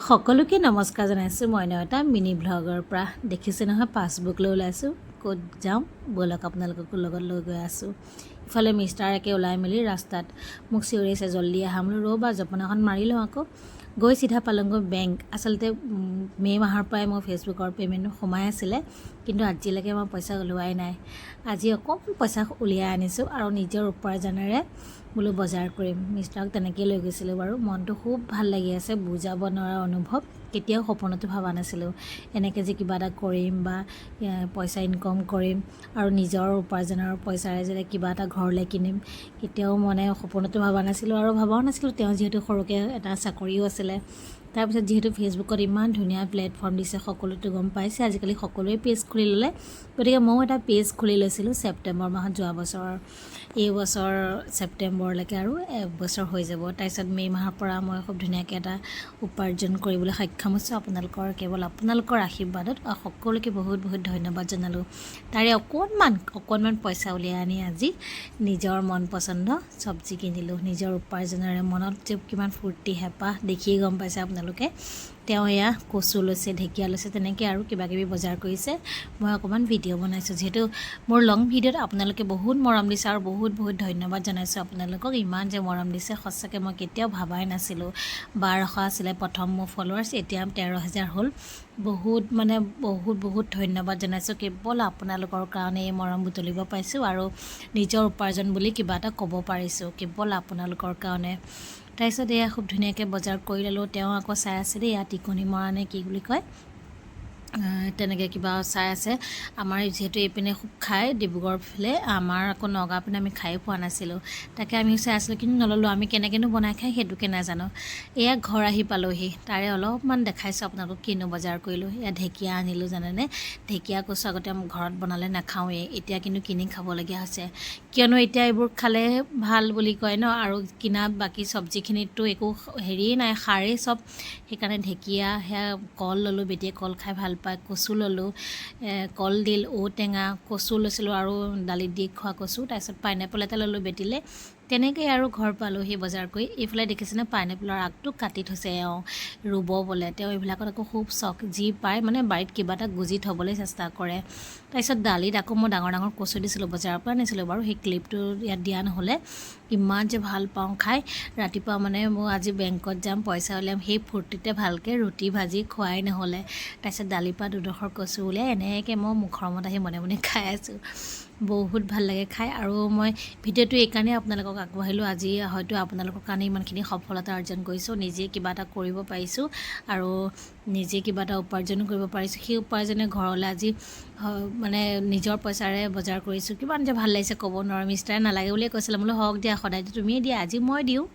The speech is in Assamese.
সকলোকে নমস্কাৰ জনাইছোঁ। মই এটা মিনি ব্লগৰ পৰা দেখিছে নহয়, পাছবুক লৈ ওলাইছোঁ। ক'ত যাওঁ ব'লক, আপোনালোকক লগত লৈ গৈ আছোঁ। ইফালে মিষ্টাৰ একে ওলাই মেলি ৰাস্তাত মোক চিঞৰিছে, জল্দি আহা। বোলো ৰ'বা, জপনাখন মাৰি লওঁ আকৌ। গৈ চিধা পালংগৈ বেংক। আচলতে মে' মাহৰ পৰাই মোৰ ফেচবুকৰ পে'মেণ্ট সোমাই আছিলে, কিন্তু আজিলৈকে মই পইচা ওলোৱাই নাই। আজি অকণমান পইচা উলিয়াই আনিছোঁ আৰু নিজৰ উপাৰ্জনেৰে বোলো বজাৰ কৰিম। মিষ্টাৰক তেনেকৈয়ে লৈ গৈছিলোঁ বাৰু। মনটো খুব ভাল লাগি আছে, বুজাব নোৱাৰা অনুভৱ। কেতিয়াও সপোনতো ভবা নাছিলোঁ এনেকৈ যে কিবা এটা কৰিম বা পইচা ইনকম কৰিম আৰু নিজৰ উপাৰ্জনৰ পইচাৰে যে কিবা এটা ঘৰলৈ কিনিম। কেতিয়াও সপোনতো ভবা নাছিলোঁ আৰু ভবাও নাছিলোঁ। তেওঁ যিহেতু সৰুকৈ এটা চাকৰিও আছিলে। তাৰপিছত যিহেতু ফেচবুকত ইমান ধুনীয়া প্লেটফৰ্ম দিছে, সকলোতো গম পাইছে। আজিকালি সকলোৱে পেজ খুলি ল'লে, গতিকে ময়ো এটা পেজ খুলি লৈছিলোঁ ছেপ্টেম্বৰ মাহত, যোৱা বছৰ। এই বছৰ ছেপ্টেম্বৰলৈকে আৰু এবছৰ হৈ যাব। তাৰপিছত মে' মাহৰ পৰা মই খুব ধুনীয়াকৈ এটা উপাৰ্জন কৰিবলৈ সক্ষম হৈছোঁ। কেৱল আপোনালোকৰ আশীৰ্বাদত সকলোকে বহুত বহুত ধন্যবাদ জনালোঁ। তাৰে অকণমান পইচা উলিয়াই আনি আজি নিজৰ মন পচন্দ চব্জি কিনিলোঁ। নিজৰ উপাৰ্জনেৰে মনত যে কিমান ফূৰ্তি হেঁপাহ দেখিয়ে গম পাইছে আপোনালোকে। তেওঁ এয়া কচু লৈছে, ঢেকীয়া লৈছে, তেনেকৈ আৰু কিবাকিবি বজাৰ কৰিছে। মই অকণমান ভিডিঅ' বনাইছোঁ। যিহেতু মোৰ লং ভিডিঅ'ত আপোনালোকে বহুত মৰম দিছে আৰু বহুত বহুত ধন্যবাদ জনাইছোঁ আপোনালোকক। ইমান যে মৰম দিছে, সঁচাকৈ মই কেতিয়াও ভাবাই নাছিলোঁ। 1200 আছিলে প্ৰথম মোৰ ফলোৱাৰ্ছ, এতিয়া 13,000 হ'ল। বহুত ধন্যবাদ জনাইছোঁ। কেৱল আপোনালোকৰ কাৰণে এই মৰম বুটলিব পাইছোঁ আৰু নিজৰ উপাৰ্জন বুলি কিবা এটা ক'ব পাৰিছোঁ, কেৱল আপোনালোকৰ কাৰণে। তাৰপিছত এয়া খুব ধুনীয়াকৈ বজাৰ কৰি ল'লোঁ। তেওঁ আকৌ চাই আছে দেই, ইয়াত টিকনি মৰা নে কি বুলি কয়, তেনেকৈ কিবা চাই আছে। আমাৰ যিহেতু এইপিনে খুব খায় ডিব্ৰুগড় ফালে, আমাৰ আকৌ নগাঁও পিনে আমি খায়ে পোৱা নাছিলোঁ। তাকে আমি চাই আছিলোঁ, কিন্তু নল'লোঁ। আমি কেনেকৈনো বনাই খাই সেইটোকে নাজানো। এয়া ঘৰ আহি পালোহি, তাৰে অলপমান দেখাইছোঁ আপোনালোকক কিনো বজাৰ কৰিলোঁ। এয়া ঢেকীয়া আনিলোঁ জানেনে। ঢেকীয়া কচু আগতে ঘৰত বনালে নাখাওঁৱেই, এতিয়া কিন্তু কিনি খাবলগীয়া হৈছে। কিয়নো এতিয়া এইবোৰ খালে ভাল বুলি কয় ন, আৰু কিনা বাকী চব্জিখিনিতো একো হেৰিয়েই নাই, সাৰেই চব। সেইকাৰণে ঢেকীয়া, সেয়া কল ল'লোঁ, বেটিয়ে কল খাই ভাল পায়। কচু ল'লোঁ, কলডিল, ঔটেঙা, কচু লৈছিলোঁ আৰু দালিত দি খোৱা কচু। তাৰপিছত পাইনএপল এটা ল'লোঁ বেটিলে। তেনেকৈ আৰু ঘৰ পালোঁহি বজাৰ কৰি। এইফালে দেখিছেনে, পাইনএপলৰ আগটো কাটি থৈছে ৰুব বোলে। তেওঁ এইবিলাকত আকৌ খুব চখ, যি পায় বাৰীত কিবা এটা গুজি থ'বলৈ চেষ্টা কৰে। তাৰপিছত দালিত আকৌ মই ডাঙৰ কচু দিছিলোঁ, বজাৰৰ পৰা আনিছিলোঁ বাৰু। সেই ক্লিপটো ইয়াত দিয়া নহ'লে। ইমান যে ভাল পাওঁ খাই। ৰাতিপুৱা মই আজি বেংকত যাম, পইচা উলিয়াম, সেই ফূৰ্তিতে ভালকৈ ৰুটি ভাজি খোৱাই নহ'লে। তাৰপিছত দালিৰ পৰা দুডোখৰ কচু উলিয়াই এনেকৈ মই মুখৰ মত আহি মনে খাই আছোঁ। বহুত ভাল লাগে খাই। আৰু মই ভিডিঅ'টো এইকাৰণেই আপোনালোকক আগবঢ়াইলোঁ। আজি হয়তো আপোনালোকৰ কাৰণে ইমানখিনি সফলতা অৰ্জন কৰিছোঁ, নিজে কিবা এটা কৰিব পাৰিছোঁ আৰু নিজে কিবা এটা উপাৰ্জনো কৰিব পাৰিছোঁ। সেই উপাৰ্জনে ঘৰলৈ আজি নিজৰ পইচাৰে বজাৰ কৰিছোঁ। কিমান যে ভাল লাগিছে ক'ব নোৱাৰোঁ। মিষ্টাৰে নালাগে বুলিয়ে কৈছিলে, বোলো হওক দিয়া, সদায়তো তুমিয়ে দিয়া, আজি মই দিওঁ।